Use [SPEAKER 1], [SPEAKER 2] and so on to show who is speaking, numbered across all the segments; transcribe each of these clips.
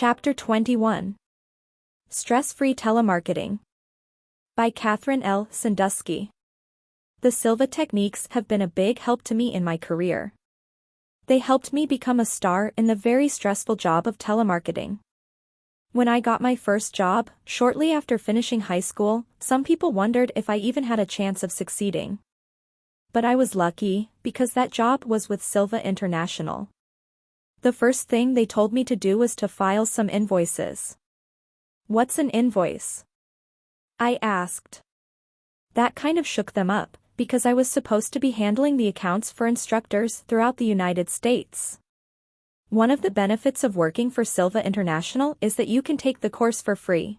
[SPEAKER 1] Chapter 21. Stress-Free Telemarketing. By Catherine L. Sandusky. The Silva techniques have been a big help to me in my career. They helped me become a star in the very stressful job of telemarketing. When I got my first job, shortly after finishing high school, some people wondered if I even had a chance of succeeding. But I was lucky, because that job was with Silva International. The first thing they told me to do was to file some invoices. "What's an invoice?" I asked. That kind of shook them up, because I was supposed to be handling the accounts for instructors throughout the United States. One of the benefits of working for Silva International is that you can take the course for free.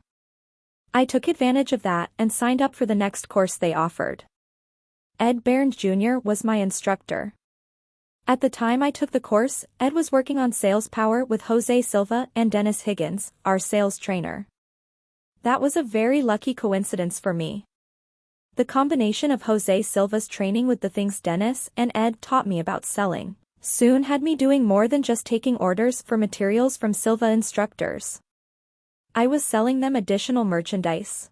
[SPEAKER 1] I took advantage of that and signed up for the next course they offered. Ed Barnes Jr. was my instructor. At the time I took the course, Ed was working on sales power with Jose Silva and Dennis Higgins, our sales trainer. That was a very lucky coincidence for me. The combination of Jose Silva's training with the things Dennis and Ed taught me about selling soon had me doing more than just taking orders for materials from Silva instructors. I was selling them additional merchandise.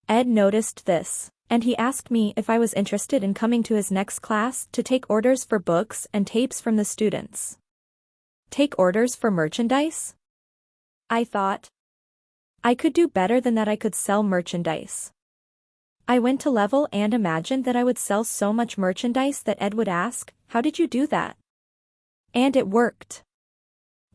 [SPEAKER 1] Ed noticed this, and he asked me if I was interested in coming to his next class to take orders for books and tapes from the students. Take orders for merchandise? I thought. I could do better than that. I could sell merchandise. I went to level and imagined that I would sell so much merchandise that Ed would ask, "How did you do that?" And it worked.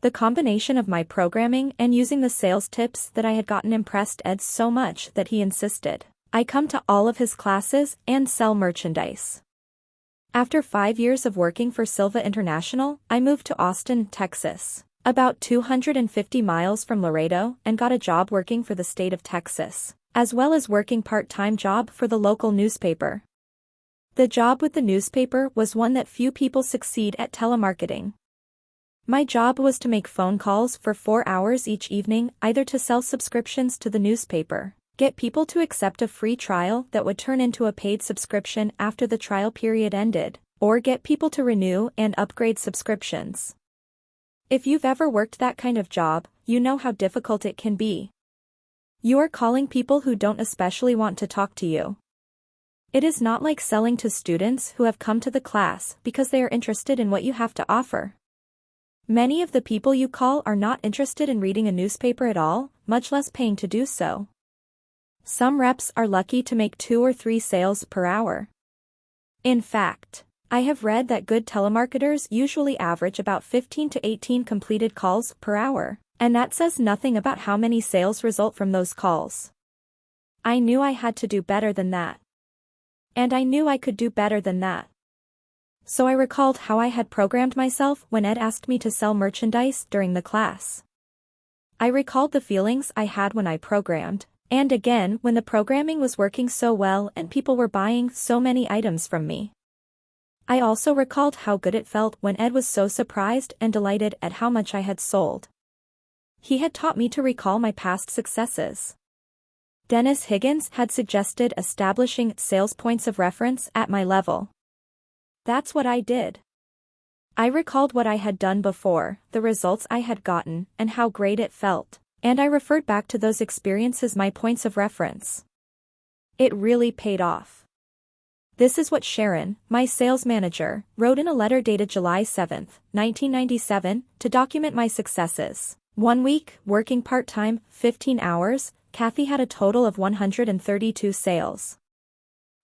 [SPEAKER 1] The combination of my programming and using the sales tips that I had gotten impressed Ed so much that he insisted I come to all of his classes and sell merchandise. After 5 years of working for Silva International, I moved to Austin, Texas, about 250 miles from Laredo, and got a job working for the state of Texas, as well as working part-time job for the local newspaper. The job with the newspaper was one that few people succeed at telemarketing. My job was to make phone calls for 4 hours each evening, either to sell subscriptions to the newspaper, get people to accept a free trial that would turn into a paid subscription after the trial period ended, or get people to renew and upgrade subscriptions. If you've ever worked that kind of job, you know how difficult it can be. You are calling people who don't especially want to talk to you. It is not like selling to students who have come to the class because they are interested in what you have to offer. Many of the people you call are not interested in reading a newspaper at all, much less paying to do so. Some reps are lucky to make 2 or 3 sales per hour. In fact, I have read that good telemarketers usually average about 15 to 18 completed calls per hour, and that says nothing about how many sales result from those calls. I knew I had to do better than that. And I knew I could do better than that. So I recalled how I had programmed myself when Ed asked me to sell merchandise during the class. I recalled the feelings I had when I programmed, and again when the programming was working so well and people were buying so many items from me. I also recalled how good it felt when Ed was so surprised and delighted at how much I had sold. He had taught me to recall my past successes. Dennis Higgins had suggested establishing sales points of reference at my level. That's what I did. I recalled what I had done before, the results I had gotten, and how great it felt, and I referred back to those experiences, my points of reference. It really paid off. This is what Sharon, my sales manager, wrote in a letter dated July 7, 1997, to document my successes. 1 week, working part-time, 15 hours, Kathy had a total of 132 sales.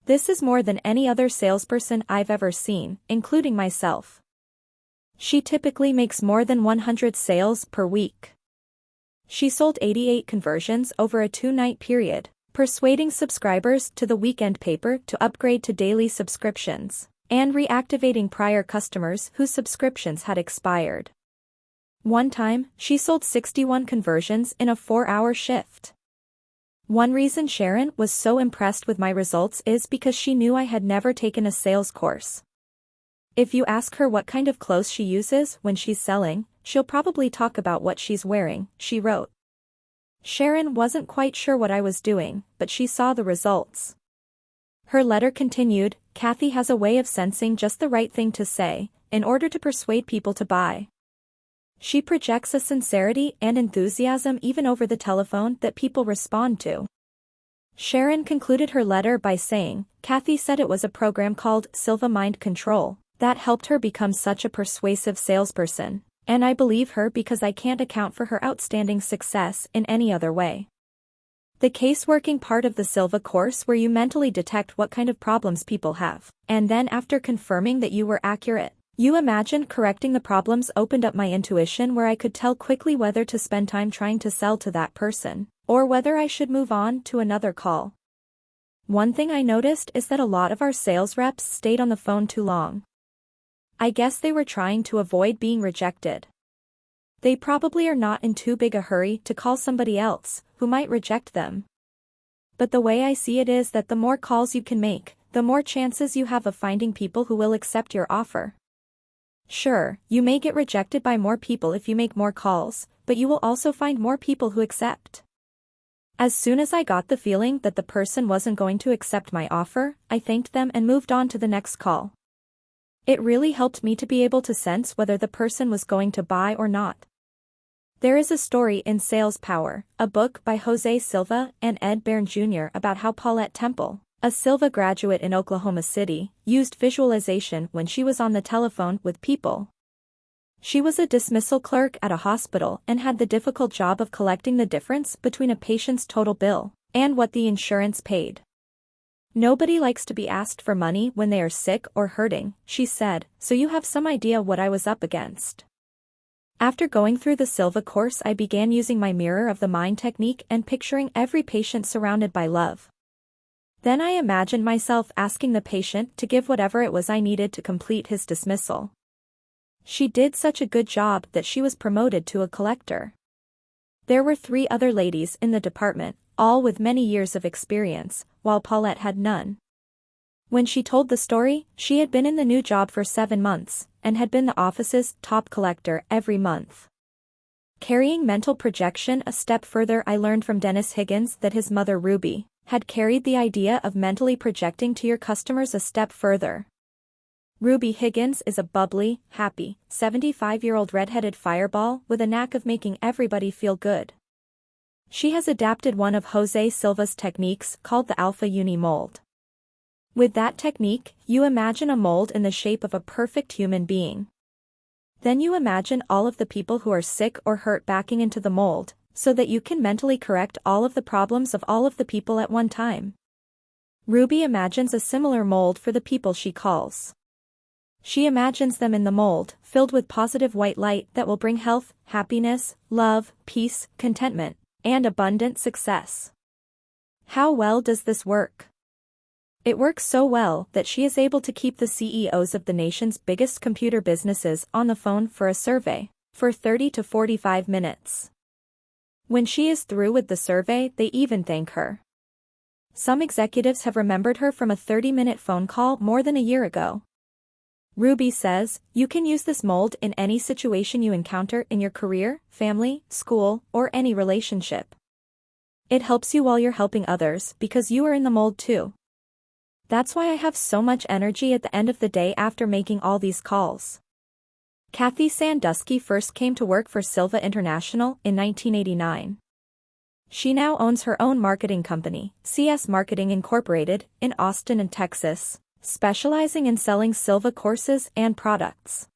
[SPEAKER 1] This is more than any other salesperson I've ever seen, including myself. She typically makes more than 100 sales per week. She sold 88 conversions over a 2-night period, persuading subscribers to the weekend paper to upgrade to daily subscriptions, and reactivating prior customers whose subscriptions had expired. One time, she sold 61 conversions in a 4-hour shift. One reason Sharon was so impressed with my results is because she knew I had never taken a sales course. If you ask her what kind of clothes she uses when she's selling, she'll probably talk about what she's wearing, she wrote. Sharon wasn't quite sure what I was doing, but she saw the results. Her letter continued, "Kathy has a way of sensing just the right thing to say, in order to persuade people to buy. She projects a sincerity and enthusiasm even over the telephone that people respond to. Sharon concluded her letter by saying, "Kathy said it was a program called Silva Mind Control that helped her become such a persuasive salesperson, and I believe her because I can't account for her outstanding success in any other way." The case-working part of the Silva course where you mentally detect what kind of problems people have, and then after confirming that you were accurate, you imagine correcting the problems opened up my intuition where I could tell quickly whether to spend time trying to sell to that person, or whether I should move on to another call. One thing I noticed is that a lot of our sales reps stayed on the phone too long. I guess they were trying to avoid being rejected. They probably are not in too big a hurry to call somebody else, who might reject them. But the way I see it is that the more calls you can make, the more chances you have of finding people who will accept your offer. Sure, you may get rejected by more people if you make more calls, but you will also find more people who accept. As soon as I got the feeling that the person wasn't going to accept my offer, I thanked them and moved on to the next call. It really helped me to be able to sense whether the person was going to buy or not. There is a story in Sales Power, a book by Jose Silva and Ed Bairn Jr. about how Paulette Temple, a Silva graduate in Oklahoma City, used visualization when she was on the telephone with people. She was a dismissal clerk at a hospital and had the difficult job of collecting the difference between a patient's total bill and what the insurance paid. "Nobody likes to be asked for money when they are sick or hurting," she said, "so you have some idea what I was up against." After going through the Silva course, I began using my mirror of the mind technique and picturing every patient surrounded by love. Then I imagined myself asking the patient to give whatever it was I needed to complete his dismissal. She did such a good job that she was promoted to a collector. There were 3 other ladies in the department, all with many years of experience, while Paulette had none. When she told the story, she had been in the new job for 7 months, and had been the office's top collector every month. Carrying mental projection a step further, I learned from Dennis Higgins that his mother Ruby had carried the idea of mentally projecting to your customers a step further. Ruby Higgins is a bubbly, happy, 75-year-old red-headed fireball with a knack of making everybody feel good. She has adapted one of Jose Silva's techniques called the Alpha Uni mold. With that technique, you imagine a mold in the shape of a perfect human being. Then you imagine all of the people who are sick or hurt backing into the mold, so that you can mentally correct all of the problems of all of the people at one time. Ruby imagines a similar mold for the people she calls. She imagines them in the mold, filled with positive white light that will bring health, happiness, love, peace, contentment, and abundant success. How well does this work? It works so well that she is able to keep the CEOs of the nation's biggest computer businesses on the phone for a survey, for 30 to 45 minutes. When she is through with the survey, they even thank her. Some executives have remembered her from a 30-minute phone call more than a year ago. Ruby says, you can use this mold in any situation you encounter in your career, family, school, or any relationship. It helps you while you're helping others because you are in the mold too. That's why I have so much energy at the end of the day after making all these calls. Kathy Sandusky first came to work for Silva International in 1989. She now owns her own marketing company, CS Marketing Incorporated, in Austin, Texas, specializing in selling Silva courses and products.